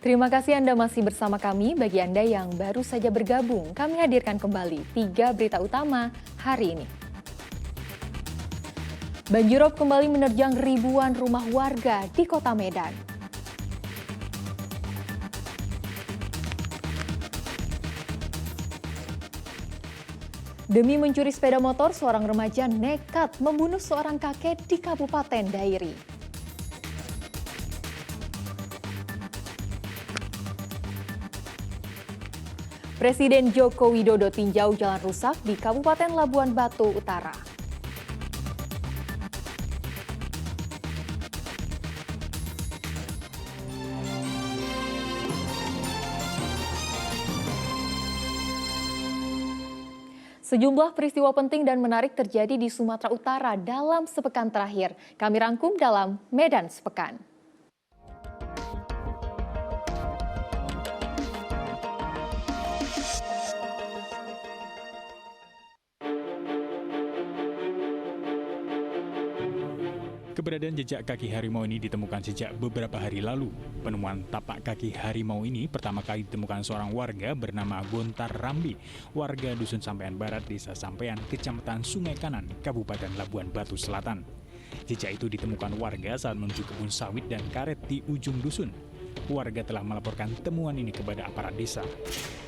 Terima kasih Anda masih bersama kami. Bagi Anda yang baru saja bergabung, kami hadirkan kembali 3 berita utama hari ini. Banjirop kembali menerjang ribuan rumah warga di Kota Medan. Demi mencuri sepeda motor, seorang remaja nekat membunuh seorang kakek di Kabupaten Dairi. Presiden Joko Widodo tinjau jalan rusak di Kabupaten Labuan Batu Utara. Sejumlah peristiwa penting dan menarik terjadi di Sumatera Utara dalam sepekan terakhir. Kami rangkum dalam Medan Sepekan. Keberadaan jejak kaki harimau ini ditemukan sejak beberapa hari lalu. Penemuan tapak kaki harimau ini pertama kali ditemukan seorang warga bernama Gontar Rambi, warga Dusun Sampean Barat, Desa Sampean, Kecamatan Sungai Kanan, Kabupaten Labuan Batu Selatan. Jejak itu ditemukan warga saat menuju kebun sawit dan karet di ujung dusun. Warga telah melaporkan temuan ini kepada aparat desa.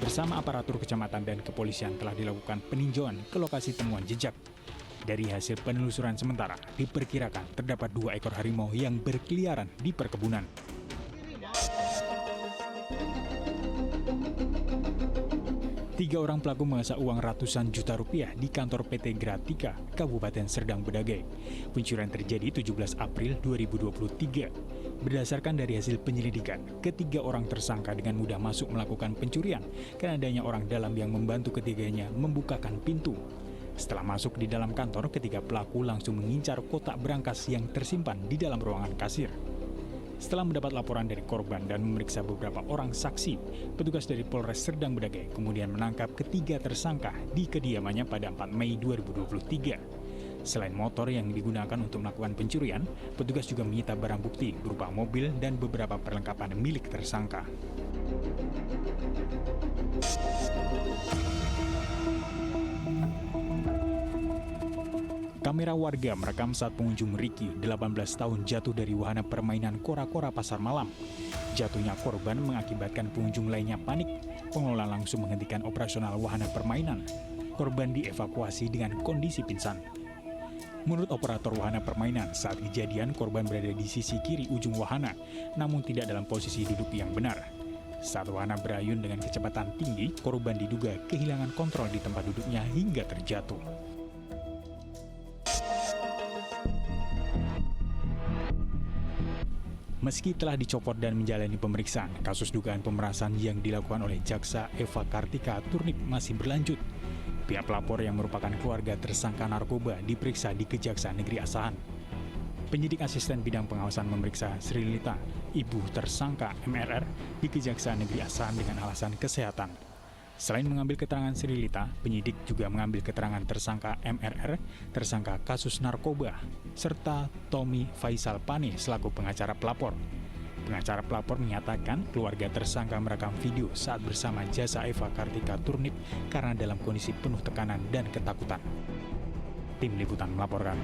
Bersama aparatur kecamatan dan kepolisian telah dilakukan peninjauan ke lokasi temuan jejak. Dari hasil penelusuran sementara, diperkirakan terdapat 2 ekor harimau yang berkeliaran di perkebunan. Tiga orang pelaku mengasak uang ratusan juta rupiah di kantor PT Gratika, Kabupaten Serdang Bedagai. Pencurian terjadi 17 April 2023. Berdasarkan dari hasil penyelidikan, ketiga orang tersangka dengan mudah masuk melakukan pencurian karena adanya orang dalam yang membantu ketiganya membukakan pintu. Setelah masuk di dalam kantor, ketiga pelaku langsung mengincar kotak berangkas yang tersimpan di dalam ruangan kasir. Setelah mendapat laporan dari korban dan memeriksa beberapa orang saksi, petugas dari Polres Serdang Bedagai kemudian menangkap ketiga tersangka di kediamannya pada 4 Mei 2023. Selain motor yang digunakan untuk melakukan pencurian, petugas juga menyita barang bukti berupa mobil dan beberapa perlengkapan milik tersangka. Kamera warga merekam saat pengunjung Ricky, 18 tahun, jatuh dari wahana permainan kora-kora pasar malam. Jatuhnya korban mengakibatkan pengunjung lainnya panik. Pengelola langsung menghentikan operasional wahana permainan. Korban dievakuasi dengan kondisi pingsan. Menurut operator wahana permainan, saat kejadian korban berada di sisi kiri ujung wahana, namun tidak dalam posisi duduk yang benar. Saat wahana berayun dengan kecepatan tinggi, korban diduga kehilangan kontrol di tempat duduknya hingga terjatuh. Meski telah dicopot dan menjalani pemeriksaan, kasus dugaan pemerasan yang dilakukan oleh Jaksa Eva Kartika Turnip masih berlanjut. Pihak pelapor yang merupakan keluarga tersangka narkoba diperiksa di Kejaksaan Negeri Asahan. Penyidik asisten bidang pengawasan memeriksa Sri Lita, ibu tersangka MRR, di Kejaksaan Negeri Asahan dengan alasan kesehatan. Selain mengambil keterangan Sri Lita, penyidik juga mengambil keterangan tersangka MRR, tersangka kasus narkoba, serta Tommy Faisal Pane selaku pengacara pelapor. Pengacara pelapor menyatakan keluarga tersangka merekam video saat bersama Jasa Eva Kartika Turnip karena dalam kondisi penuh tekanan dan ketakutan. Tim Liputan melaporkan.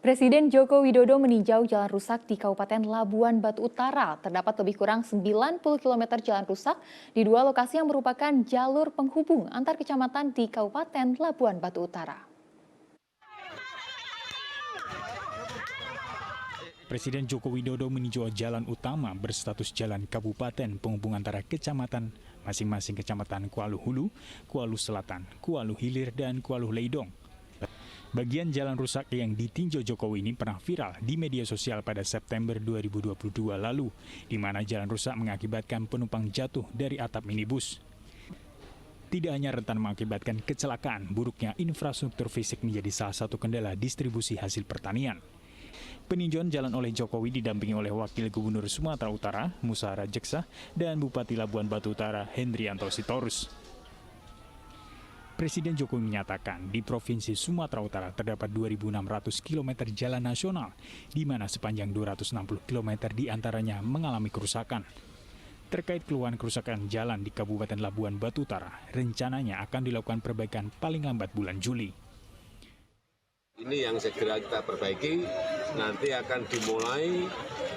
Presiden Joko Widodo meninjau jalan rusak di Kabupaten Labuan Batu Utara. Terdapat lebih kurang 90 km jalan rusak di 2 lokasi yang merupakan jalur penghubung antar kecamatan di Kabupaten Labuan Batu Utara. Presiden Joko Widodo meninjau jalan utama berstatus jalan kabupaten penghubung antara kecamatan, masing-masing kecamatan Kuala Hulu, Kuala Selatan, Kuala Hilir, dan Kuala Leidong. Bagian jalan rusak yang ditinjau Jokowi ini pernah viral di media sosial pada September 2022 lalu, di mana jalan rusak mengakibatkan penumpang jatuh dari atap minibus. Tidak hanya rentan mengakibatkan kecelakaan, buruknya infrastruktur fisik menjadi salah satu kendala distribusi hasil pertanian. Peninjauan jalan oleh Jokowi didampingi oleh Wakil Gubernur Sumatera Utara, Musa Rajeksa, dan Bupati Labuan Batu Utara, Hendrianto Sitorus. Presiden Jokowi menyatakan di Provinsi Sumatera Utara terdapat 2.600 km jalan nasional, di mana sepanjang 260 km diantaranya mengalami kerusakan. Terkait keluhan kerusakan jalan di Kabupaten Labuan Batu Utara, rencananya akan dilakukan perbaikan paling lambat bulan Juli. Ini yang segera kita perbaiki, nanti akan dimulai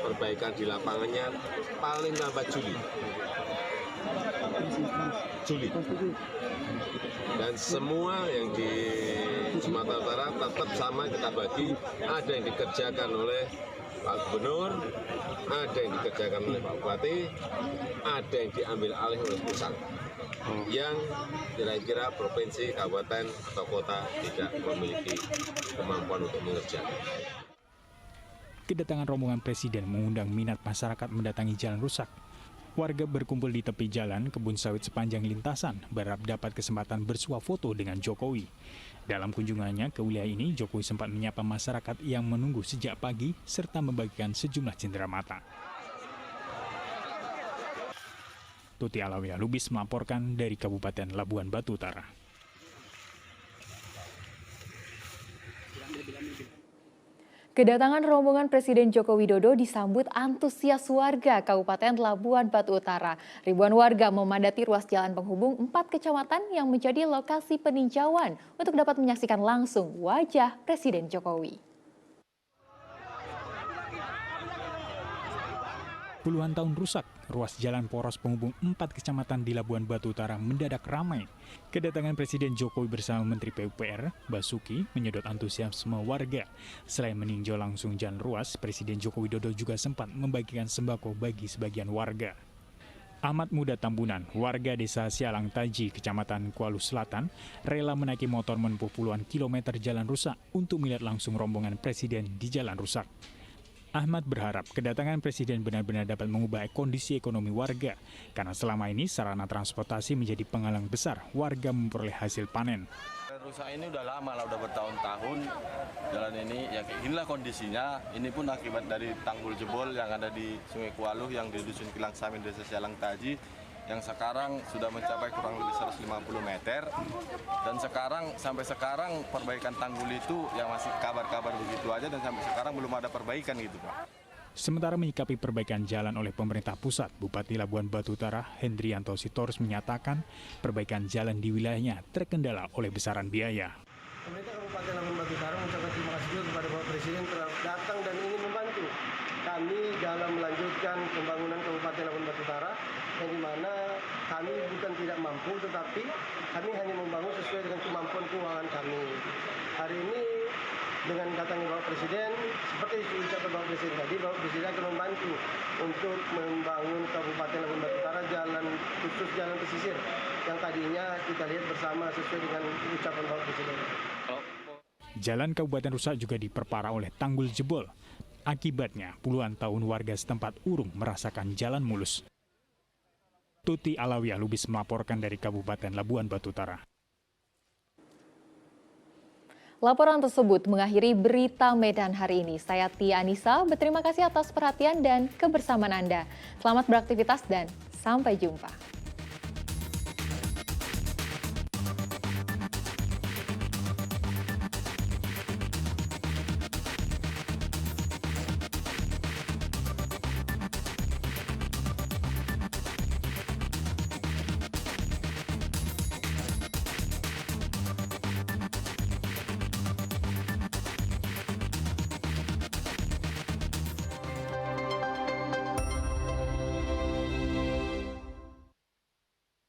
perbaikan di lapangannya paling lambat Juli. Dan semua yang di Sumatera Utara tetap sama kita bagi, ada yang dikerjakan oleh Pak Gubernur, ada yang dikerjakan oleh Pak Bupati, ada yang diambil alih oleh pusat. Yang kira-kira provinsi, kabupaten, atau kota tidak memiliki kemampuan untuk mengerjakan. Kedatangan rombongan Presiden mengundang minat masyarakat mendatangi jalan rusak. Warga berkumpul di tepi jalan kebun sawit sepanjang lintasan, berharap dapat kesempatan bersuah foto dengan Jokowi. Dalam kunjungannya ke wilayah ini, Jokowi sempat menyapa masyarakat yang menunggu sejak pagi serta membagikan sejumlah cenderamata. Tuti Alawiyah Lubis melaporkan dari Kabupaten Labuan Batu Utara. Kedatangan rombongan Presiden Joko Widodo disambut antusias warga Kabupaten Labuan Batu Utara. Ribuan warga memadati ruas jalan penghubung 4 kecamatan yang menjadi lokasi peninjauan untuk dapat menyaksikan langsung wajah Presiden Jokowi. Puluhan tahun rusak, ruas jalan poros penghubung 4 kecamatan di Labuan Batu Utara mendadak ramai. Kedatangan Presiden Jokowi bersama Menteri PUPR, Basuki, menyedot antusiasme warga. Selain meninjau langsung jalan ruas, Presiden Joko Widodo juga sempat membagikan sembako bagi sebagian warga. Ahmad Muda Tambunan, warga desa Sialang Taji, Kecamatan Kuala Selatan, rela menaiki motor menempuh puluhan kilometer jalan rusak untuk melihat langsung rombongan Presiden di jalan rusak. Ahmad berharap kedatangan Presiden benar-benar dapat mengubah kondisi ekonomi warga, karena selama ini sarana transportasi menjadi penghalang besar warga memperoleh hasil panen. Rusak ini udah lama lah, udah bertahun-tahun jalan ini, ya kayak inilah kondisinya. Ini pun akibat dari tanggul jebol yang ada di Sungai Kualuh yang di Dusun Kilang Samin, Desa Sialang Taji, yang sekarang sudah mencapai kurang lebih 150 meter. Dan sampai sekarang perbaikan tanggul itu yang masih kabar-kabar begitu aja, dan sampai sekarang belum ada perbaikan gitu, Pak. Sementara menyikapi perbaikan jalan oleh pemerintah pusat, Bupati Labuan Batu Utara Hendrianto Sitorus menyatakan perbaikan jalan di wilayahnya terkendala oleh besaran biaya. Pemerintah Kabupaten Labuan Batu Utara mengucapkan terima kasih juga kepada Bapak Presiden telah datang dan ingin membantu kami dalam melanjutkan pembangunan Kabupaten Labuan Batu Utara, yang dimana kami bukan tidak mampu, tetapi kami hanya membangun sesuai dengan kemampuan keuangan kami. Hari ini dengan datangnya Bapak Presiden, seperti diucapkan Bapak Presiden tadi, Bapak Presiden akan membantu untuk membangun Kabupaten Labuan Batu Utara jalan khusus jalan pesisir yang tadinya kita lihat bersama sesuai dengan ucapan Bapak Presiden. Jalan kabupaten rusak juga diperparah oleh tanggul jebol. Akibatnya, puluhan tahun warga setempat urung merasakan jalan mulus. Tuti Alawiyah Lubis melaporkan dari Kabupaten Labuan Batu Utara. Laporan tersebut mengakhiri berita Medan hari ini. Saya Tia Anissa, berterima kasih atas perhatian dan kebersamaan Anda. Selamat beraktivitas dan sampai jumpa.